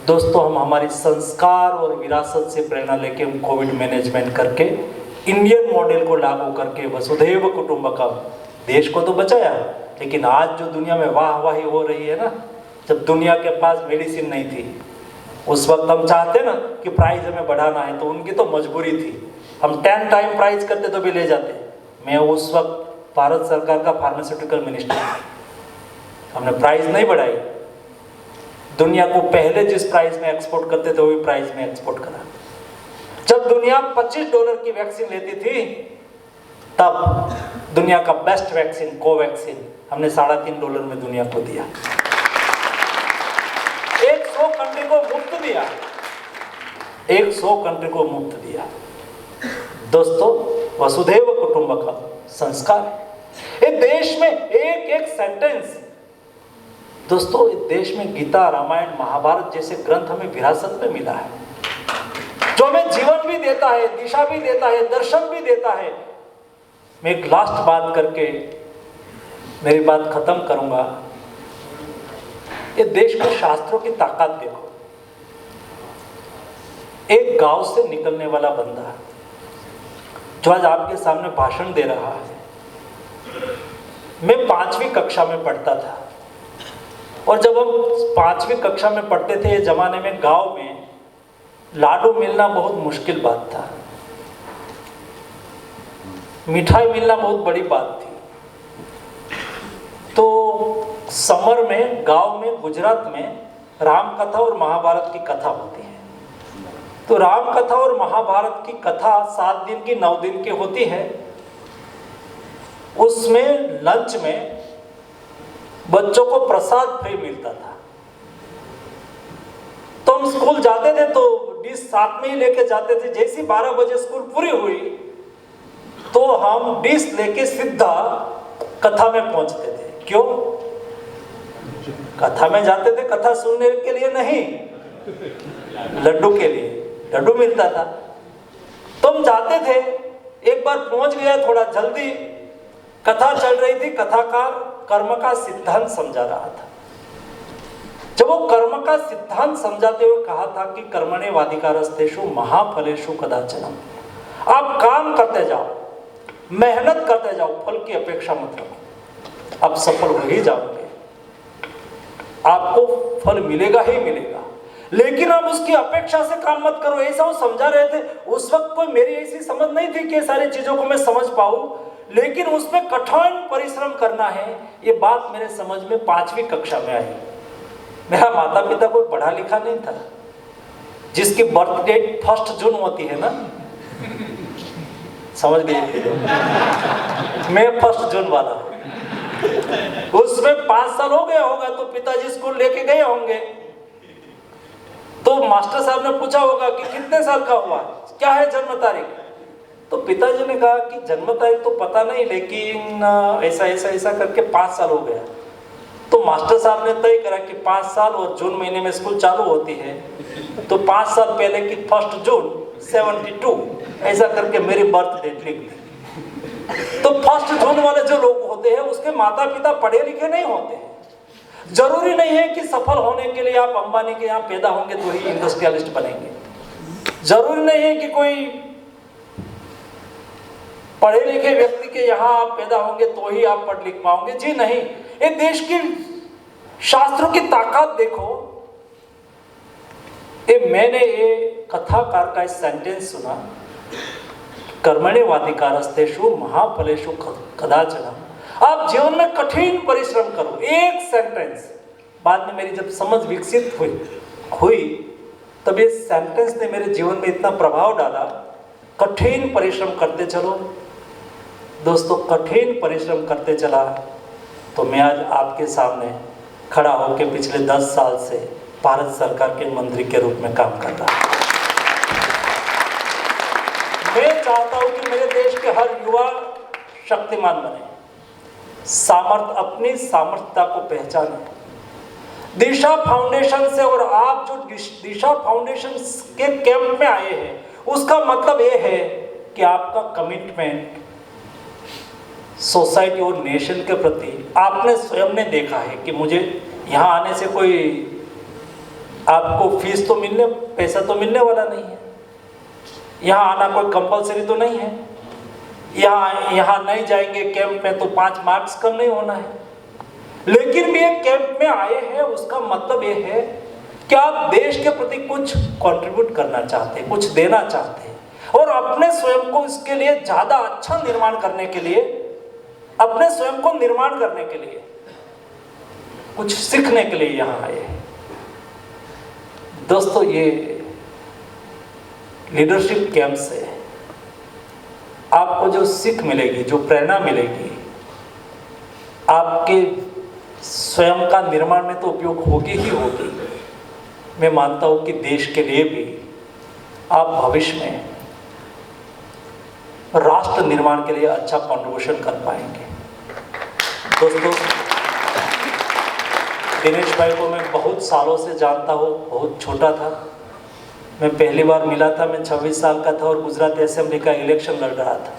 दोस्तों हम हमारी संस्कार और विरासत से प्रेरणा लेके हम कोविड मैनेजमेंट करके इंडियन मॉडल को लागू करके वसुधैव कुटुंबकम देश को तो बचाया। लेकिन आज जो दुनिया में वाहवाही हो रही है ना, जब दुनिया के पास मेडिसिन नहीं थी, उस वक्त हम चाहते ना कि प्राइस हमें बढ़ाना है, तो उनकी तो मजबूरी थी। हम 10 टाइम प्राइस करते तो भी ले जाते। मैं उस वक्त भारत सरकार का फार्मास्यूटिकल मिनिस्टर, हमने प्राइस नहीं बढ़ाई। दुनिया को पहले जिस प्राइस में एक्सपोर्ट करते थे वही प्राइस में एक्सपोर्ट करा। जब दुनिया $25 की वैक्सीन लेती थी, तब दुनिया का बेस्ट वैक्सीन कोवैक्सीन हमने $3.5 में दुनिया को दिया। 100 कंट्री को मुफ्त दिया, 100 कंट्री को मुफ्त दिया। दोस्तों वसुधैव कुटुंबकम संस्कार है। ये देश में एक एक सेंटेंस, दोस्तों इस देश में गीता, रामायण, महाभारत जैसे ग्रंथ हमें विरासत में मिला है, जो हमें जीवन भी देता है, दिशा भी देता है, दर्शन भी देता है। मैं एक लास्ट बात करके मेरी बात खत्म करूंगा। ये देश के शास्त्रों की ताकत देखो। एक गांव से निकलने वाला बंदा जो आज आपके सामने भाषण दे रहा है। मैं 5वीं कक्षा में पढ़ता था, और जब हम 5वीं कक्षा में पढ़ते थे, ये जमाने में गांव में लाडू मिलना बहुत मुश्किल बात था, मिठाई मिलना बहुत बड़ी बात थी। तो समर में गांव में गुजरात में राम कथा और महाभारत की कथा होती है। तो राम कथा और महाभारत की कथा 7 दिन की 9 दिन की होती है। उसमें लंच में बच्चों को प्रसाद फ्री मिलता था। तो हम स्कूल जाते थे तो डिश साथ में ही लेके जाते थे। जैसी 12 बजे स्कूल पूरी हुई तो हम डिश लेके सीधा कथा में पहुंचते थे। क्यों? कथा में जाते थे कथा सुनने के लिए नहीं, लड्डू के लिए। लड्डू मिलता था तो हम जाते थे। एक बार पहुंच गया थोड़ा जल्दी, कथा चल रही थी, कथाकार कर्म का सिद्धांत समझा रहा था। जब वो कर्म का सिद्धांत समझाते हुए कहा था कि कर्मण्येवाधिकारस्तेषु महाफलेषु कदाचन, आप काम करते जाओ, मेहनत करते जाओ, फल की अपेक्षा मत रखो, आप सफल हो ही जाओगे, आपको फल मिलेगा ही मिलेगा, लेकिन आप उसकी अपेक्षा से काम मत करो। ऐसा वो समझा रहे थे। उस वक्त कोई मेरी ऐसी समझ नहीं थी कि सारी चीजों को मैं समझ पाऊं, लेकिन उसमें कठिन परिश्रम करना है, ये बात मेरे समझ में 5वीं कक्षा में आई। मेरा माता पिता कोई पढ़ा लिखा नहीं था। जिसकी बर्थ डेट 1 जून होती है ना, समझ गए, मैं 1 जून वाला, उसमें 5 साल हो गया होगा तो पिताजी स्कूल लेके गए होंगे। तो मास्टर साहब ने पूछा होगा कि कितने साल का हुआ, क्या है जन्म तारीख? तो पिताजी ने कहा कि जन्म तारीख तो पता नहीं, लेकिन ऐसा ऐसा ऐसा करके 5 साल हो गया। तो मास्टर साहब ने तय करा कि 5 साल और जून महीने में स्कूल चालू होती है, तो 5 साल पहले की 1 जून 72 ऐसा करके मेरी बर्थ डेट लिख दी। तो 1 जून वाले जो लोग होते हैं उसके माता पिता पढ़े लिखे नहीं होते। जरूरी नहीं है कि सफल होने के लिए आप अंबानी के यहाँ पैदा होंगे तो ही इंडस्ट्रियलिस्ट बनेंगे। जरूरी नहीं है कि कोई पढ़े लिखे व्यक्ति के यहाँ आप पैदा होंगे तो ही आप पढ़ लिख पाओगे। जी नहीं, ये देश की शास्त्रों की ताकत देखो। मैंने ये कथाकार का इस सेंटेंस सुना, कर्मण्येवाधिकारस्तेषु महाफलेषु कदाचन। आप जीवन में कठिन परिश्रम करो, एक सेंटेंस। बाद में मेरी जब समझ विकसित हुई तब ये सेंटेंस ने मेरे जीवन में इतना प्रभाव डाला। कठिन परिश्रम करते चलो दोस्तों, कठिन परिश्रम करते चला तो मैं आज आपके सामने खड़ा होकर पिछले 10 साल से भारत सरकार के मंत्री के रूप में काम कर रहा हूं। मैं चाहता हूं कि मेरे देश के हर युवा शक्तिमान बने, अपनी सामर्थ्यता को पहचाने। दिशा फाउंडेशन से, और आप जो दिशा फाउंडेशन के कैंप में आए हैं उसका मतलब ये है कि आपका कमिटमेंट सोसाइटी और नेशन के प्रति आपने स्वयं ने देखा है कि मुझे यहाँ आने से कोई आपको फीस तो पैसा तो मिलने वाला नहीं है, यहाँ आना कोई कंपलसरी तो नहीं है, यहाँ नहीं जाएंगे कैंप में तो 5 मार्क्स कम नहीं होना है। लेकिन भी एक कैंप में आए हैं उसका मतलब ये है कि आप देश के प्रति कुछ कंट्रीब्यूट करना चाहते हैं, कुछ देना चाहते हैं, और अपने स्वयं को इसके लिए ज़्यादा अच्छा निर्माण करने के लिए, अपने स्वयं को निर्माण करने के लिए, कुछ सीखने के लिए यहाँ आए हैं। दोस्तों, ये लीडरशिप कैंप से आपको जो सीख मिलेगी, जो प्रेरणा मिलेगी, आपके स्वयं का निर्माण में तो उपयोग होगी ही होगी। मैं मानता हूँ कि देश के लिए भी आप भविष्य में राष्ट्र निर्माण के लिए अच्छा कंट्रीब्यूशन कर पाएंगे। दोस्तों, दिनेश भाई को मैं बहुत सालों से जानता हूँ, बहुत छोटा था, मैं पहली बार मिला था, मैं 26 साल का था और गुजरात असेंबली का इलेक्शन लड़ रहा था।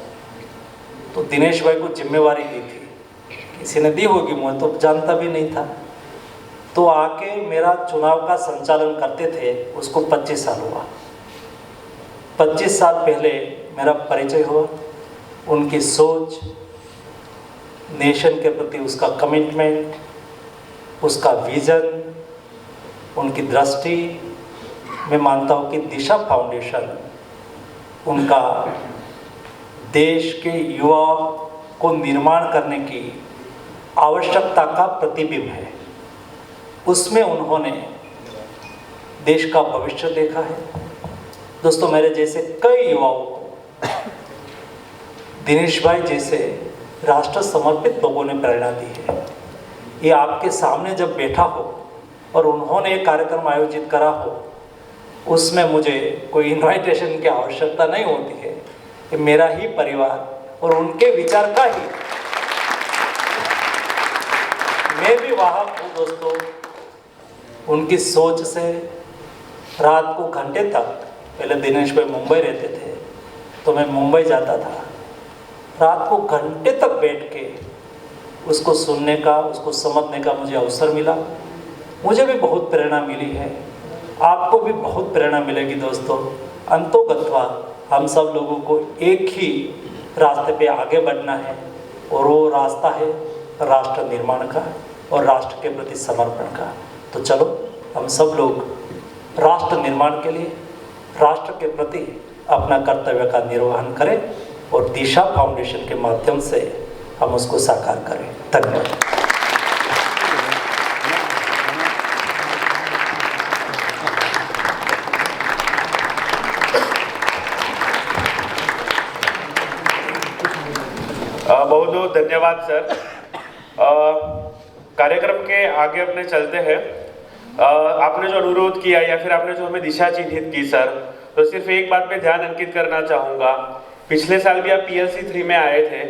तो दिनेश भाई को जिम्मेवारी दी थी, किसी ने दी होगी, मैं तो जानता भी नहीं था। तो आके मेरा चुनाव का संचालन करते थे, उसको 25 साल हुआ। 25 साल पहले मेरा परिचय हुआ, उनकी सोच, नेशन के प्रति उसका कमिटमेंट, उसका विजन, उनकी दृष्टि। मैं मानता हूँ कि दिशा फाउंडेशन उनका देश के युवा को निर्माण करने की आवश्यकता का प्रतिबिंब है। उसमें उन्होंने देश का भविष्य देखा है। दोस्तों, मेरे जैसे कई युवाओं को दिनेश भाई जैसे राष्ट्र समर्पित लोगों ने प्रेरणा दी है। ये आपके सामने जब बैठा हो और उन्होंने एक कार्यक्रम आयोजित करा हो, उसमें मुझे कोई इन्वाइटेशन की आवश्यकता नहीं होती है। ये मेरा ही परिवार और उनके विचार का ही मैं भी वाहक हूँ। दोस्तों, उनकी सोच से रात को घंटे तक, पहले दिनेश भाई मुंबई रहते थे तो मैं मुंबई जाता था, रात को घंटे तक बैठ के उसको सुनने का, उसको समझने का मुझे अवसर मिला। मुझे भी बहुत प्रेरणा मिली है, आपको भी बहुत प्रेरणा मिलेगी। दोस्तों, अंतोगत्वा हम सब लोगों को एक ही रास्ते पे आगे बढ़ना है, और वो रास्ता है राष्ट्र निर्माण का और राष्ट्र के प्रति समर्पण का। तो चलो हम सब लोग राष्ट्र निर्माण के लिए, राष्ट्र के प्रति अपना कर्तव्य का निर्वहन करें और दिशा फाउंडेशन के माध्यम से हम उसको साकार करें। धन्यवाद। बहुत बहुत धन्यवाद सर। कार्यक्रम के आगे अपने चलते हैं। आपने जो अनुरोध किया या फिर आपने जो हमें दिशा चिन्हित की सर, तो सिर्फ एक बात पे ध्यान अंकित करना चाहूँगा। पिछले साल भी आप PLC 3 में आए थे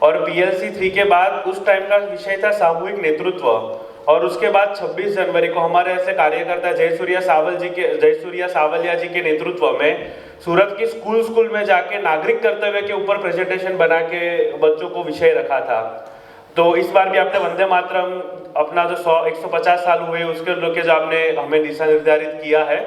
और PLC 3 के बाद उस टाइम का विषय था सामूहिक नेतृत्व, और उसके बाद 26 जनवरी को हमारे ऐसे कार्यकर्ता जयसूर्या सावलिया जी के नेतृत्व में सूरत की स्कूल में जाके नागरिक कर्तव्य के ऊपर प्रेजेंटेशन बना के बच्चों को विषय रखा था। तो इस बार भी आपने वंदे मातरम अपना जो 150 साल हुए उसके लोग जो आपने हमें दिशा निर्धारित किया है,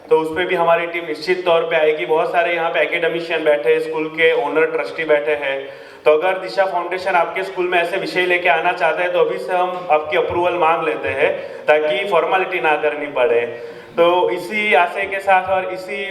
तो उस पर भी हमारी टीम निश्चित तौर पे आएगी। बहुत सारे यहाँ पे एकेडमिशियन बैठे हैं, स्कूल के ओनर ट्रस्टी बैठे हैं, तो अगर दिशा फाउंडेशन आपके स्कूल में ऐसे विषय लेके आना चाहते हैं तो अभी से हम आपकी अप्रूवल मांग लेते हैं ताकि फॉर्मेलिटी ना करनी पड़े। तो इसी आशय के साथ और इसी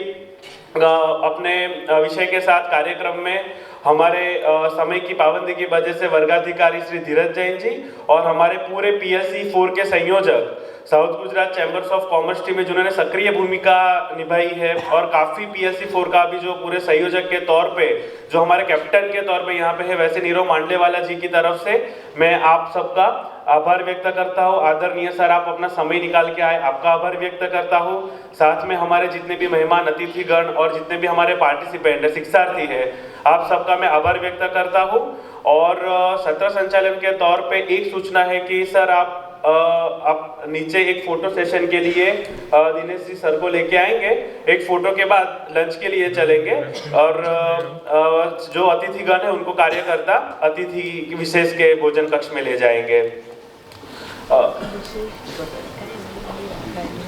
अपने विषय के साथ कार्यक्रम में हमारे समय की पाबंदी की वजह से वर्गाधिकारी श्री धीरज जैन जी और हमारे पूरे PLC 4 के संयोजक south Gujarat chambers of commerce team में जिन्होंने सक्रिय भूमिका निभाई है, और काफ़ी PLC 4 का भी जो पूरे संयोजक के तौर पे जो हमारे कैप्टन के तौर पे यहाँ पे है, वैसे नीरव मांडलेवाला जी की तरफ से मैं आप सबका आभार व्यक्त करता हूँ। आदरणीय सर, आप अपना समय निकाल के आए, आपका आभार व्यक्त करता हूँ। साथ में हमारे जितने भी मेहमान अतिथिगण और जितने भी हमारे पार्टिसिपेंट है, शिक्षार्थी है, आप सबका मैं आभार व्यक्त करता हूँ। और सत्र संचालन के तौर पे एक सूचना है कि सर आप नीचे एक फोटो सेशन के लिए दिनेश जी सर को लेके आएंगे, एक फोटो के बाद लंच के लिए चलेंगे और जो अतिथिगण है उनको कार्यकर्ता अतिथि विशेष के भोजन कक्ष में ले जाएंगे।